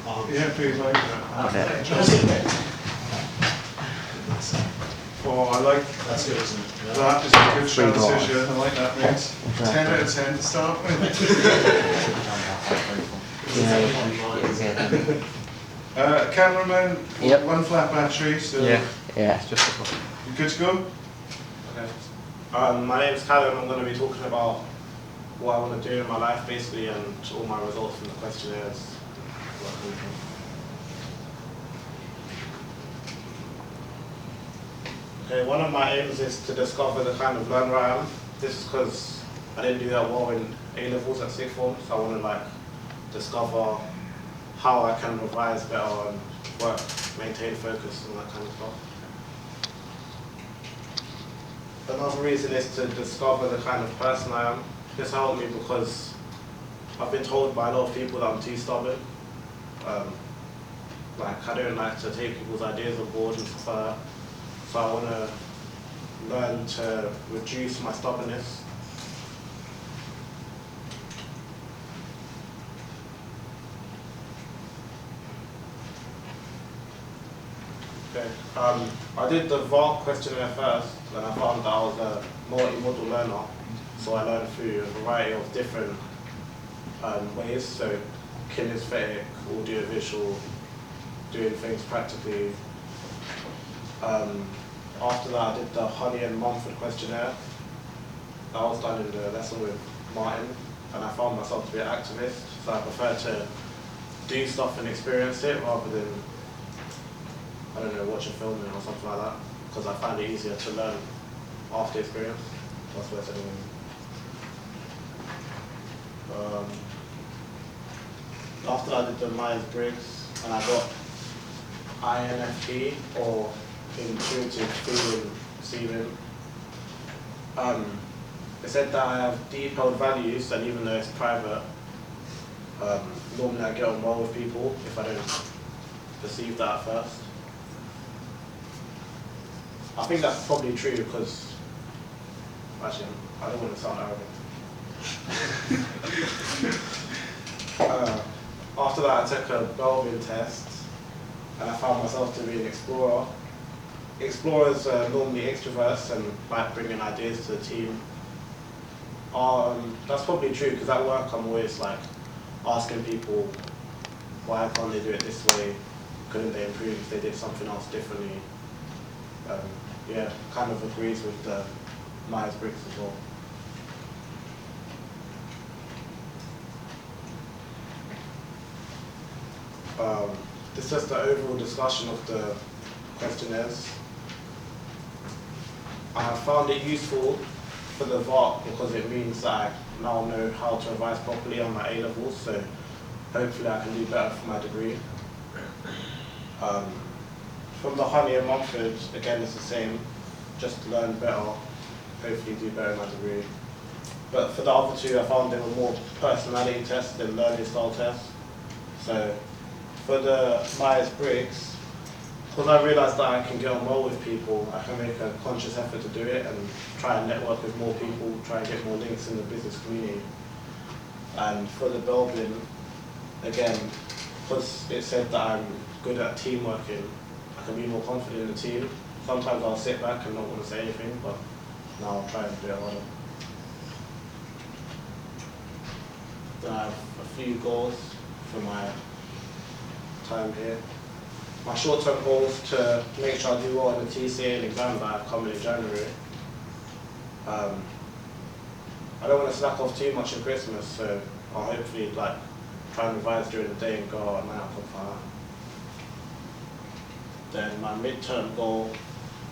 Yeah, please, like that. Oh, I like That's good, isn't it? that. Is a good Three dollars. transition. I like that, mate. 10 out of 10 to start with. Cameraman, Yep. one flat battery, so Yeah. you good to go? Okay. My name's Callum. I'm going to be talking about what I want to do in my life, basically, and all my results from the questionnaires. Okay, one of my aims is to discover the kind of learner I am. This is because I didn't do that well in A-levels at sixth form, so I want to discover how I can revise better and work, maintain focus and that kind of stuff. Another reason is to discover the kind of person I am. This helped me because I've been told by a lot of people that I'm too stubborn. I don't like to take people's ideas on board and stuff like that. So I want to learn to reduce my stubbornness. Okay. I did the VARC questionnaire first, and I found that I was a multi-modal learner. So I learned through a variety of different ways, so kinesthetic, audio-visual, doing things practically. After that, I did the Honey and Mumford questionnaire. That was done in the lesson with Martin, and I found myself to be an activist, so I prefer to do stuff and experience it rather than, I don't know, watch a film or something like that, because I find it easier to learn after experience. That's what I said anyway. After that, I did the Myers-Briggs, and I got INFP, or Intuitive Feeling Receiving. It said that I have deep held values, and even though it's private, normally I get on well with people if I don't perceive that at first. I think that's probably true because, actually, I don't want to sound arrogant. After that, I took a Belvin test, and I found myself to be an explorer. Explorers are normally extroverts and like bringing ideas to the team. That's probably true because at work I'm always asking people why can't they do it this way? Couldn't they improve if they did something else differently? Yeah, kind of agrees with the Myers-Briggs as well. This is just the overall discussion of the questionnaires. I have found it useful for the VARC because it means that I now know how to revise properly on my A-levels, so hopefully I can do better for my degree. From the Honey and Mumford, again it's the same, just learn better, hopefully do better in my degree. But for the other two, I found they were more personality tests than learning style tests. So for the Myers-Briggs, because I realised that I can get on well with people, I can make a conscious effort to do it and try and network with more people, try and get more links in the business community. And for the Belvin, again, because it said that I'm good at team working, I can be more confident in the team. Sometimes I'll sit back and not want to say anything, but now I'll try and do it harder. Then I have a few goals for my time here. My short-term goal is to make sure I do well in the TCA and exam that are coming in January. I don't want to slack off too much in Christmas, so I'll hopefully try and revise during the day and go out at night or something like that. Then my midterm goal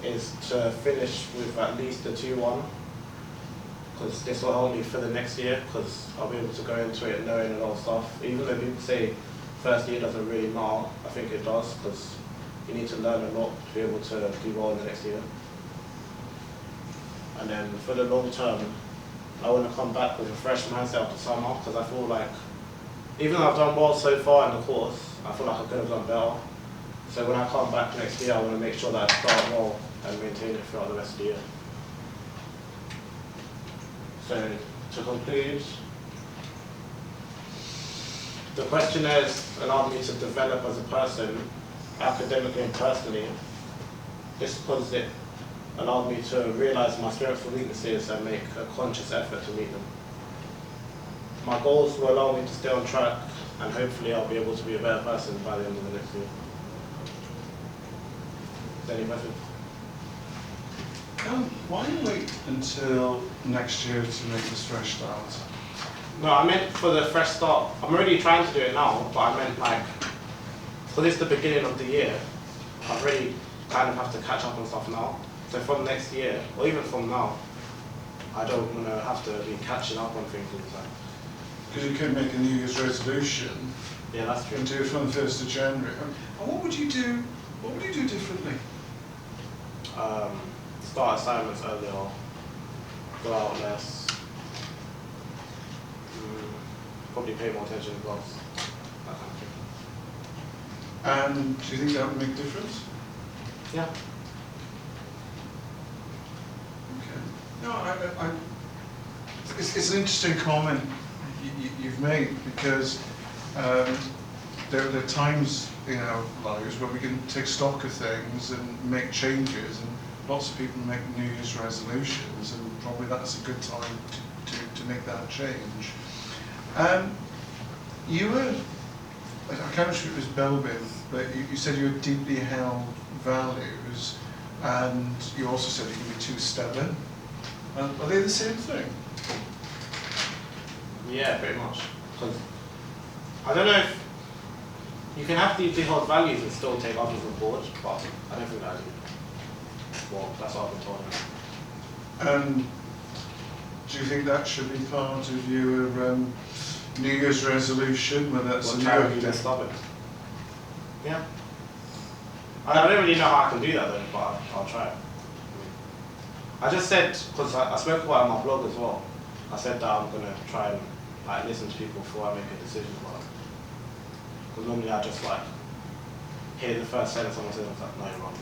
is to finish with at least a 2-1, because this will help me for the next year, because I'll be able to go into it knowing a lot of stuff. Even though people say first year doesn't really matter, I think it does, because you need to learn a lot to be able to do well in the next year. And then for the long term, I want to come back with a fresh mindset after summer, because I feel like, even though I've done well so far in the course, I feel like I could have done better. So when I come back next year, I want to make sure that I start well and maintain it throughout the rest of the year. So to conclude, The questionnaires allowed me to develop as a person, academically and personally, just because it allowed me to realise my strengths and weaknesses and make a conscious effort to meet them. My goals will allow me to stay on track, and hopefully I'll be able to be a better person by the end of the next year. Is there any questions? Why wait until next year to make this fresh start? No, I meant for the fresh start. I'm already trying to do it now, but I meant like, because it's the beginning of the year, I really kind of have to catch up on stuff now. So from next year, or even from now, I don't want to have to be catching up on things all the time. Because you could make a New Year's resolution Yeah, that's true. and do it from the 1st of January. And what would you do? What would you do differently? Start assignments earlier, go out less, probably pay more attention to class, that kind of thing. And do you think that would make a difference? Yeah. Okay. No, it's an interesting comment you've made, because there are times in our lives where we can take stock of things and make changes, and lots of people make New Year's resolutions, and probably that's a good time to make that change. You were, I can't remember if it was Belbin, but you said you had deeply held values, and you also said you can be too stubborn. Are they the same thing? Yeah, pretty much. Because I don't know if you can have deeply held values and still take others on board, but I don't think that I do. Well, that's what I've been told. Do you think that should be part of your New Year's resolution, whether that's Well, try to be less stubborn. Yeah. I don't really know how I can do that though, but I'll try it. I just said, because I spoke about it on my blog as well, I said that I'm going to try and like listen to people before I make a decision about it. Because normally I just like hear the first sentence someone says, I'm like, no, you're wrong.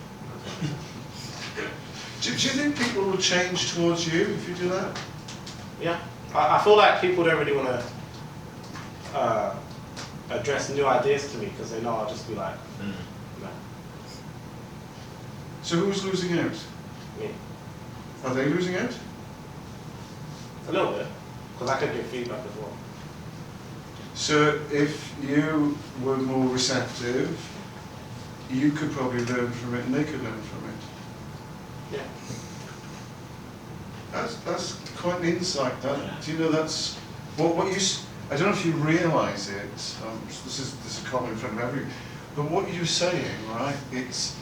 Do you think people will change towards you if you do that? Yeah. I feel like people don't really want to address new ideas to me because they know I'll just be like, no. So who's losing out? Me. Are they losing out? A little bit. Because I could give feedback as well. So if you were more receptive, you could probably learn from it and they could learn from it. Yeah. That's quite an insight. Do you know that's what you? I don't know if you realise it. This is a comment from everybody, but what you're saying, right? It's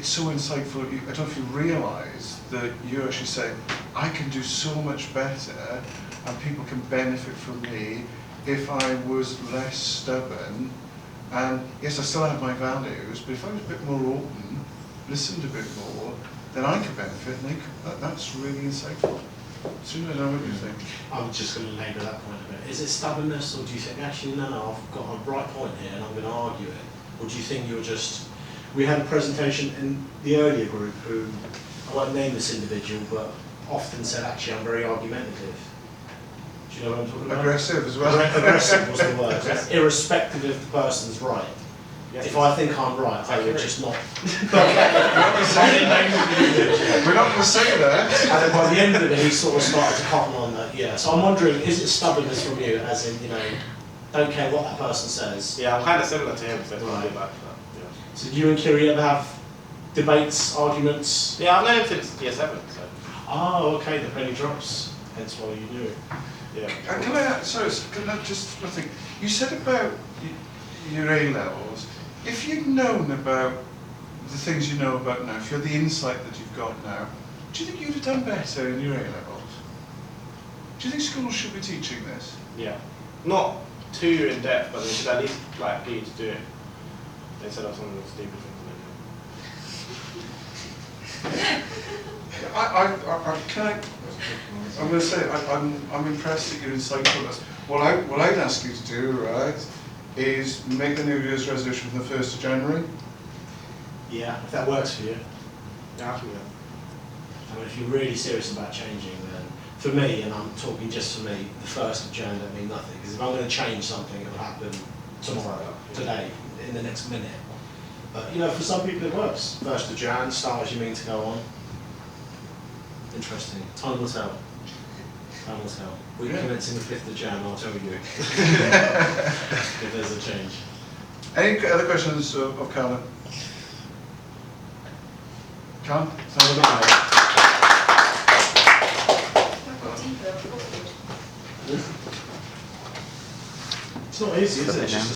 so insightful. I don't know if you realise that you're actually saying, I can do so much better, and people can benefit from me if I was less stubborn. And yes, I still have my values, but if I was a bit more open, listened a bit more, then I could benefit, and they could, that's really insightful. So I know what you think. I'm just going to labour that point a bit. Is it stubbornness, or do you think, actually, no, I've got a right point here and I'm going to argue it? Or do you think you're just... We had a presentation in the earlier group who, I won't name this individual, but often said, actually, I'm very argumentative. Do you know what I'm talking about? Aggressive as well. Aggressive was the word. That's irrespective of the person's right. Yes. If I think I'm right, I would just not. We're not going to say that. And then by the end of it, he sort of started to cotton on that. Yeah. So I'm wondering, is it stubbornness from you, as in, don't care what that person says? Yeah, I'm kind of similar to him, so it's Right. probably like that. Yeah. So do you and Kiri ever have debates, arguments? Yeah, I've known him since year 7, so Oh, okay. The penny drops. Hence why you do it. yeah. Can I just nothing? You said about your A levels. If you'd known about the things you know about now, if you had the insight that you've got now, do you think you'd have done better in your A levels? Do you think schools should be teaching this? Yeah. Not too in depth, but they should at least like get you to do it instead of something that's stupid I'm going to say I'm impressed at your insightfulness. What I'd ask you to do, right, is make the New Year's resolution for the 1st of January. Yeah. If that works for you. Yeah, I can, I mean, if you're really serious about changing, then for me, and I'm talking just for me, the 1st of Jan don't mean nothing, because if I'm going to change something, it will happen tomorrow, today, in the next minute. But, you know, for some people it works. 1st of Jan, start as you mean to go on. Interesting. Time will tell. Time will tell. We're Yeah. commencing the 5th of Jan, I'll tell you. If there's a change. Any other questions of Carla? Carla? Someone got it? It's not easy, is it? It's just a